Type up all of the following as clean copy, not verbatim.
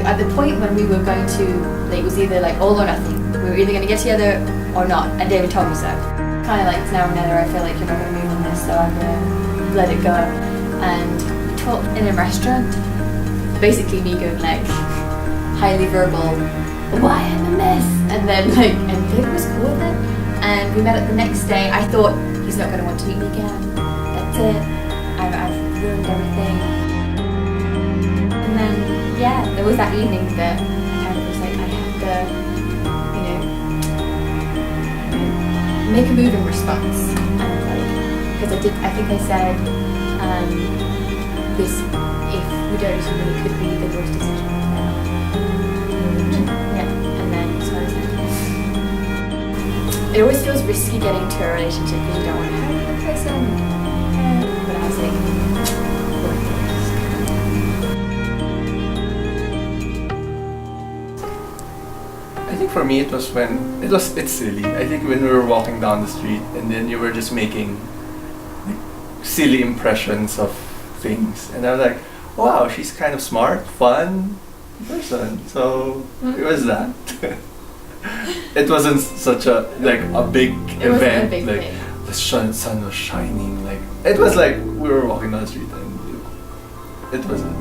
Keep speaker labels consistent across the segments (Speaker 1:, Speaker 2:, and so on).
Speaker 1: at the point when we were going to, like, it was either like all or nothing. We were either going to get together or not, and David told me so. Kind of like now or never, I feel like you're not going to move on this, so I'm going to let it go. And we talked in a restaurant, basically me going like highly verbal, why I'm a mess, and then like, and David was cool with it. And we met up the next day. I thought, he's not going to want to meet me again. That's it. I've ruined everything. And then, yeah, there was that evening that I kind of was like, I have to, make a move in response. And like, because I think I said, this, if we don't do something, it could be the worst decision ever. Yeah, and then so I was like, it always feels risky getting into a relationship because you don't want to hurt the person. But I was like, worth the risk.
Speaker 2: I think for me it's silly. I think when we were walking down the street and then you were just making like, silly impressions of things, and I was like, wow, she's kind of smart, fun person. So it was that. It wasn't such a big event.
Speaker 1: A big
Speaker 2: like
Speaker 1: thing.
Speaker 2: The sun was shining. Like it was like we were walking down the street and it wasn't.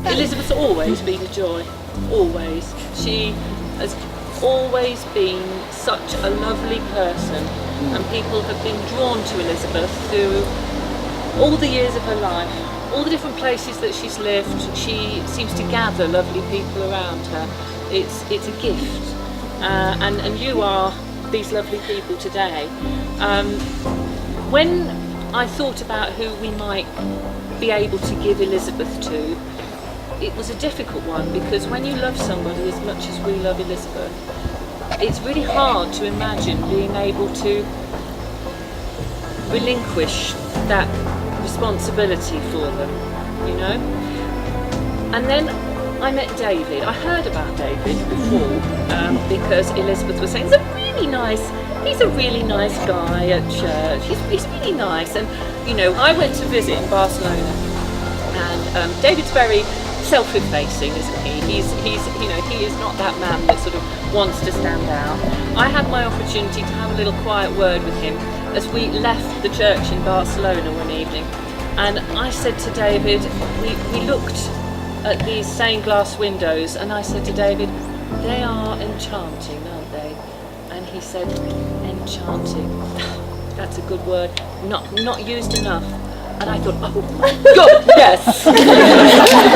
Speaker 3: Elizabeth's always been a joy. Always. She has always been such a lovely person, and people have been drawn to Elizabeth through all the years of her life. All the different places that she's lived, she seems to gather lovely people around her. It's a gift, and you are these lovely people today. When I thought about who we might be able to give Elizabeth to, it was a difficult one, because when you love somebody as much as we love Elizabeth, it's really hard to imagine being able to relinquish that responsibility for them, you know. And then I met David. I heard about David before because Elizabeth was saying he's a really nice guy at church. He's really nice. And you know, I went to visit in Barcelona, and David's very self-effacing, isn't he? He is not that man that sort of wants to stand out. I had my opportunity to have a little quiet word with him as we left the church in Barcelona one evening, and I said to David, we looked at these stained glass windows, and I said to David, they are enchanting, aren't they? And he said, enchanting. That's a good word, not used enough. And I thought, oh my God, yes!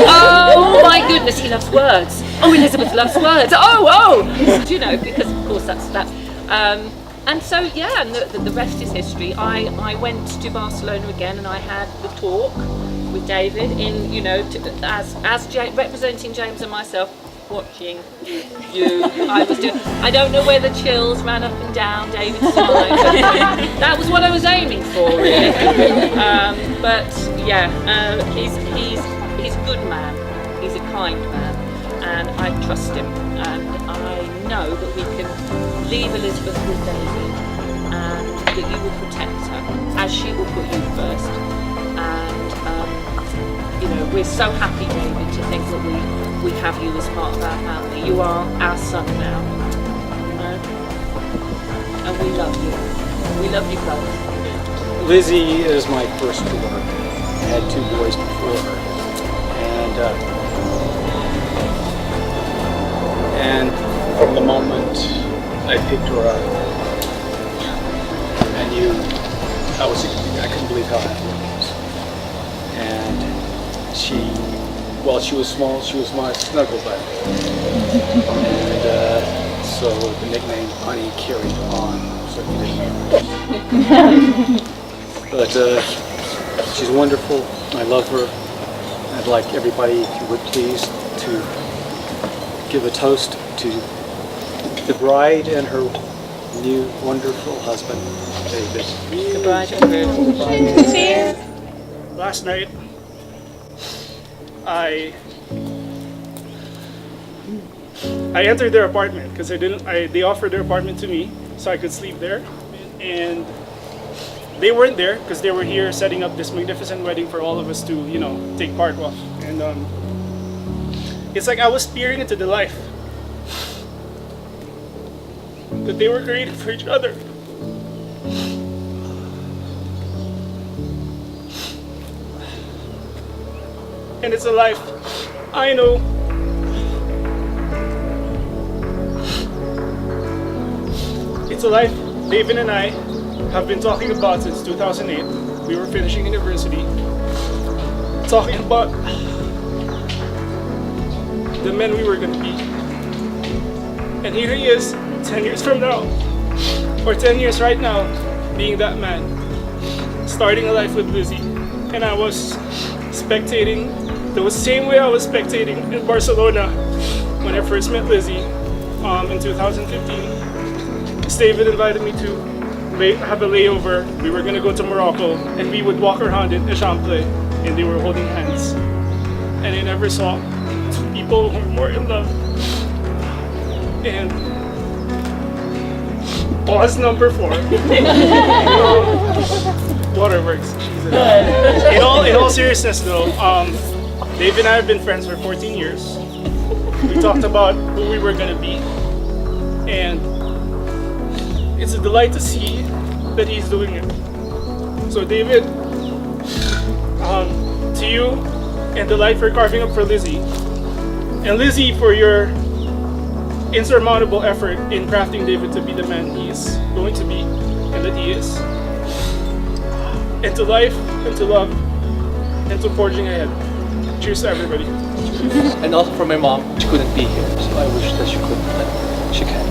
Speaker 3: Oh my goodness, he loves words. Oh, Elizabeth loves words. Oh! Do you know, because of course that's. And so yeah, and the rest is history. I went to Barcelona again, and I had the talk with David in, you know, representing James and myself, watching you. I don't know where the chills ran up and down David's spine. That was what I was aiming for, really. But yeah, he's a good man. He's a kind man, and I trust him. And I know that we can leave Elizabeth with David, and that you will protect her as she will put you first. And you know, we're so happy, David, to think that we have you as part of our family. You are our son now, you know? And we love you. We love you both.
Speaker 4: Lizzie is my first daughter. I had 2 boys before her, and from the moment I picked her up, I couldn't believe how happy I was. And while she was small, she was my snuggle buddy. And so the nickname Honey carried on, certainly. But she's wonderful. I love her. I'd like everybody, if you would please, to give a toast to the bride and her new wonderful husband, David.
Speaker 3: The bride and groom. Cheers.
Speaker 5: Last night, I entered their apartment because they offered their apartment to me so I could sleep there, and they weren't there because they were here setting up this magnificent wedding for all of us to, you know, take part of. And It's like I was peering into the life that they were created for each other. And it's a life I know it's a life David and I have been talking about since 2008. We were finishing university, talking about the men we were going to be. And here he is, 10 years from now, or 10 years right now, being that man, starting a life with Lizzie. And I was spectating the same way I was spectating in Barcelona when I first met Lizzie in 2015. David invited me to have a layover. We were going to go to Morocco, and we would walk around in Eixample, and they were holding hands. And I never saw two people who were more in love. And pause number 4. Waterworks. Jesus. In all seriousness, though, Dave and I have been friends for 14 years. We talked about who we were going to be, and it's a delight to see that he's doing it. So, David, to you and the life you're carving up for Lizzie, and Lizzie for your insurmountable effort in crafting David to be the man he is going to be and that he is. And to life, and to love, and to forging ahead. Cheers to everybody.
Speaker 6: And also for my mom, she couldn't be here, so I wish that she could, but she can.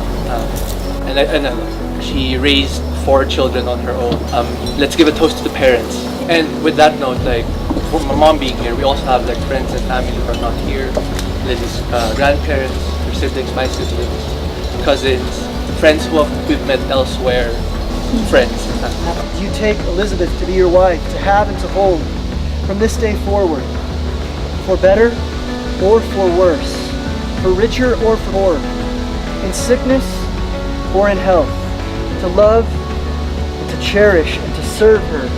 Speaker 6: And I love her. She raised 4 children on her own. Let's give a toast to the parents. And with that note, like for my mom being here, we also have like friends and family who are not here. Lizzie's grandparents, her siblings, my siblings, cousins, friends who we've met elsewhere, friends.
Speaker 7: You take Elizabeth to be your wife, to have and to hold from this day forward, for better or for worse, for richer or for poorer, in sickness or in health, to love and to cherish and to serve her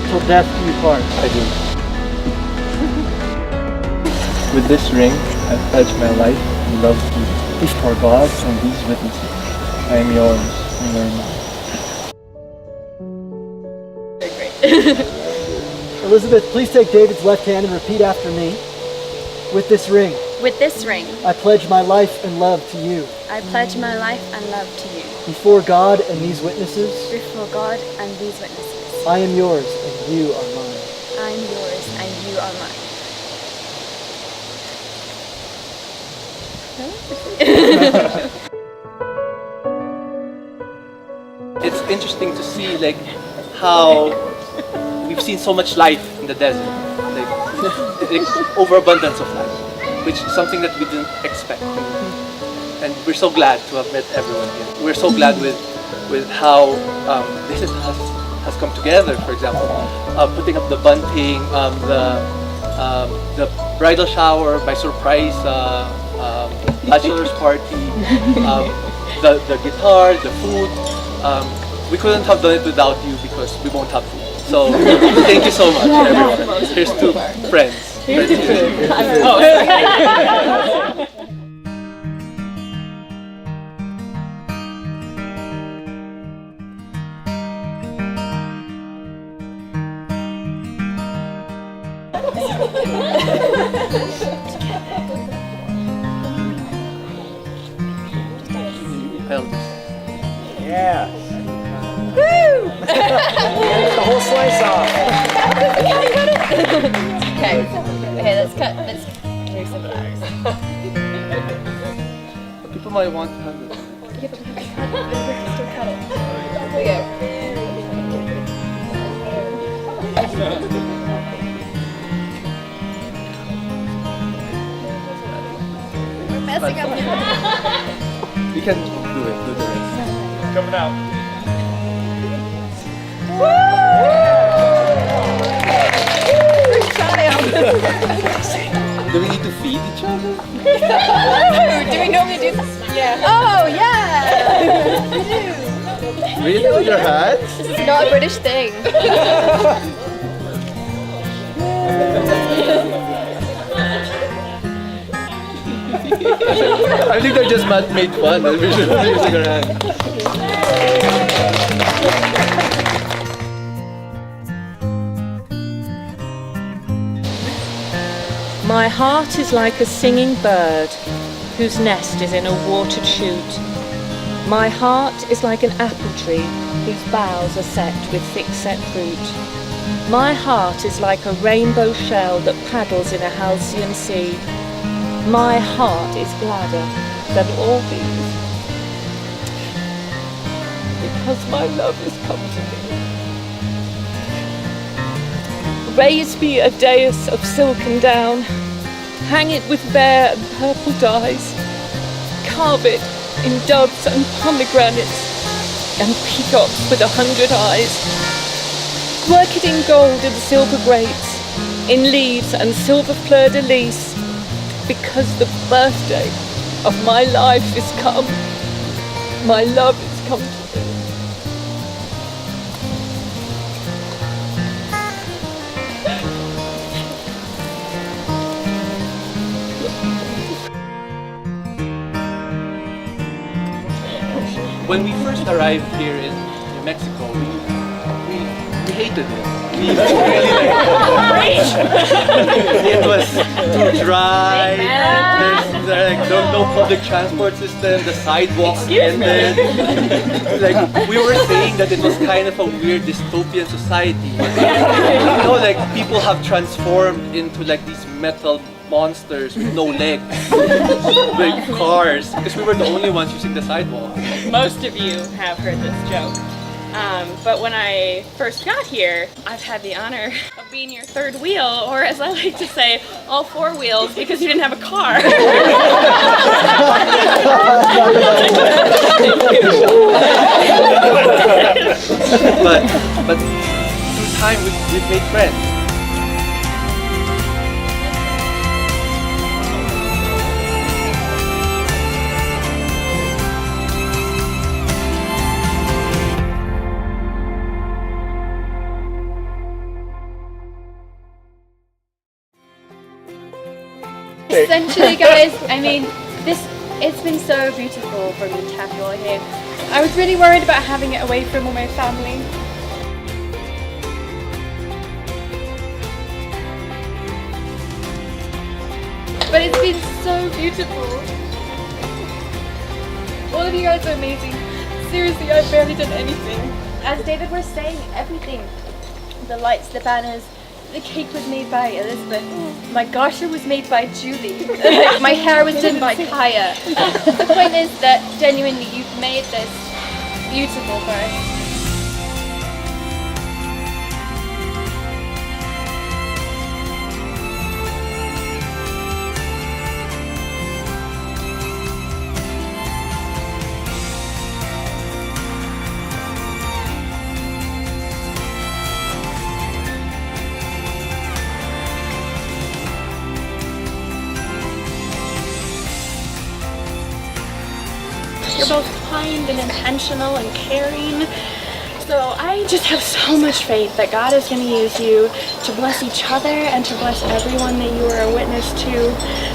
Speaker 7: till death do you part.
Speaker 6: I do. With this ring, I pledge my life and love to you. Before God and these witnesses, I am yours and you are mine.
Speaker 7: Elizabeth, please take David's left hand and repeat after me. With this ring,
Speaker 8: With this ring,
Speaker 7: I pledge my life and love to you.
Speaker 8: I pledge my life and love to you.
Speaker 7: Before God and these witnesses,
Speaker 8: Before God and these witnesses,
Speaker 7: I am yours and you are mine.
Speaker 8: I am yours and you are mine.
Speaker 6: It's interesting to see like how we've seen so much life in the desert, like overabundance of life, which is something that we didn't expect. And we're so glad to have met everyone here. We're so glad with how this has come together. For example, putting up the bunting, the bridal shower, by surprise bachelor's party, the guitar, the food. We couldn't have done it without you because we won't have food. So thank you so much, everyone. Here's to friends.
Speaker 7: Yeah. Woo! Get the whole slice off.
Speaker 1: Okay, let's cut. Let's here's some flowers.
Speaker 6: People might want to have this.
Speaker 1: Still cut it. We're messing up here.
Speaker 6: We can do the rest.
Speaker 5: Coming out.
Speaker 6: Do we need to feed each other?
Speaker 1: Do we normally do this? Yeah. Oh, yeah! We do.
Speaker 6: Really? With your hands?
Speaker 1: This is not a British thing.
Speaker 6: I think they're just made fun. We should be using our hand.
Speaker 3: My heart is like a singing bird whose nest is in a watered shoot. My heart is like an apple tree whose boughs are set with thick-set fruit. My heart is like a rainbow shell that paddles in a halcyon sea. My heart is gladder than all these, because my love is come to me. Raise me a dais of silken down, hang it with bare and purple dyes, carve it in doves and pomegranates and peacocks with 100 eyes. Work it in gold and silver grapes, in leaves and silver fleur-de-lis, because the birthday of my life is come. My love is come to me.
Speaker 6: When we first arrived here in New Mexico, we hated it. We really it was too dry. There's no public transport system. The sidewalks ended. Like we were saying that it was kind of a weird dystopian society. You know, like people have transformed into like these metal monsters with no legs, like cars, because we were the only ones using the sidewalk.
Speaker 9: Most of you have heard this joke. But when I first got here, I've had the honor of being your third wheel, or as I like to say, all four wheels, because you didn't have a car.
Speaker 6: but through time we've made friends.
Speaker 1: Essentially, guys, I mean, it's been so beautiful for me to have you all here. I was really worried about having it away from all my family. But it's been so beautiful. All of you guys are amazing. Seriously, I've barely done anything. As David was saying, everything. The lights, the banners, the cake was made by Elizabeth. My gosh, it was made by Julie. My hair was done by Kaya. The point is that genuinely you've made this beautiful for us.
Speaker 9: You're both kind and intentional and caring. So I just have so much faith that God is going to use you to bless each other and to bless everyone that you are a witness to.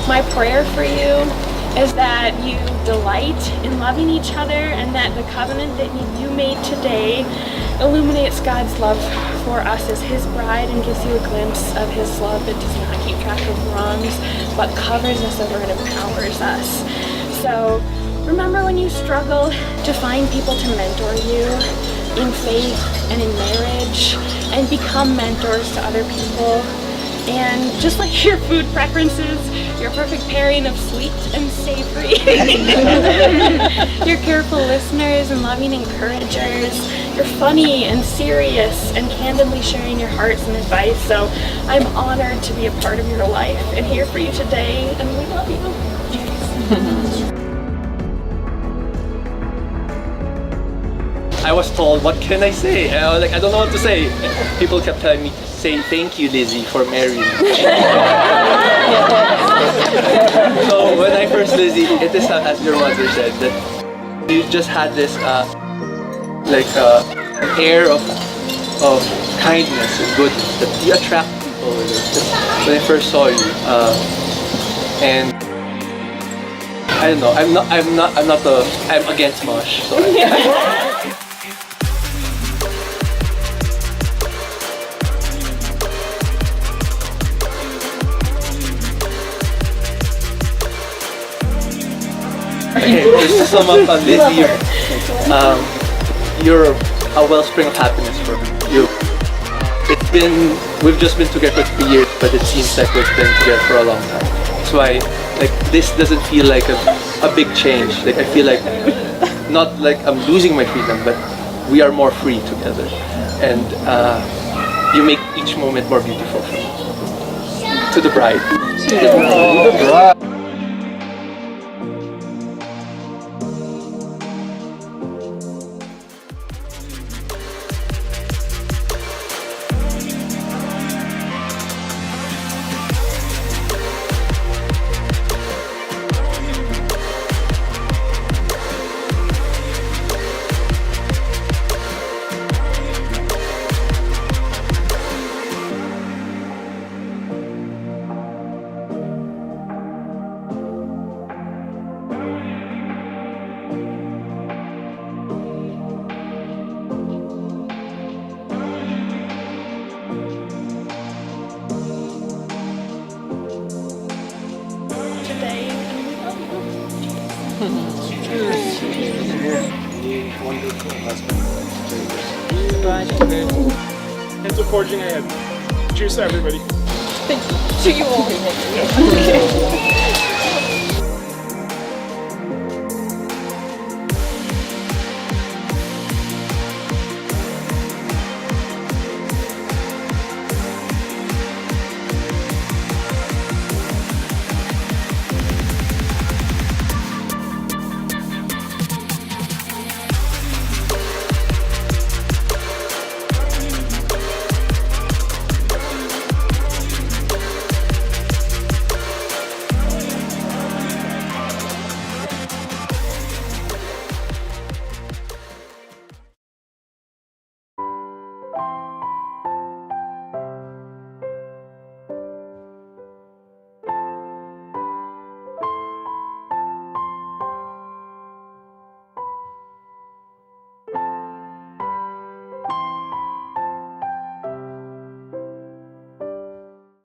Speaker 9: My prayer for you is that you delight in loving each other, and that the covenant that you made today illuminates God's love for us as His bride and gives you a glimpse of His love that does not keep track of wrongs but covers us over and empowers us. So remember when you struggle to find people to mentor you in faith and in marriage, and become mentors to other people. And just like your food preferences, your perfect pairing of sweet and savory. You're careful listeners and loving encouragers. You're funny and serious and candidly sharing your hearts and advice. So I'm honored to be a part of your life and here for you today, and we love you.
Speaker 6: I was told, what can I say? I don't know what to say. People kept telling me, say thank you, Lizzie, for marrying me. So when I first Lizzie, it is as your mother said, that you just had this an air of kindness and goodness that you attract people with it. When I first saw you, and I don't know. I'm against mosh. So okay, just to sum up on Lizzie, you're a wellspring of happiness for me. We've just been together for 3 years, but it seems like we've been together for a long time. That's why, like, this doesn't feel like a big change. Like, I feel like, not like I'm losing my freedom, but we are more free together. And you make each moment more beautiful for me. To the bride.
Speaker 7: To the bride.
Speaker 4: Wonderful husband.
Speaker 5: And to forging ahead. Cheers to everybody.
Speaker 3: To you all.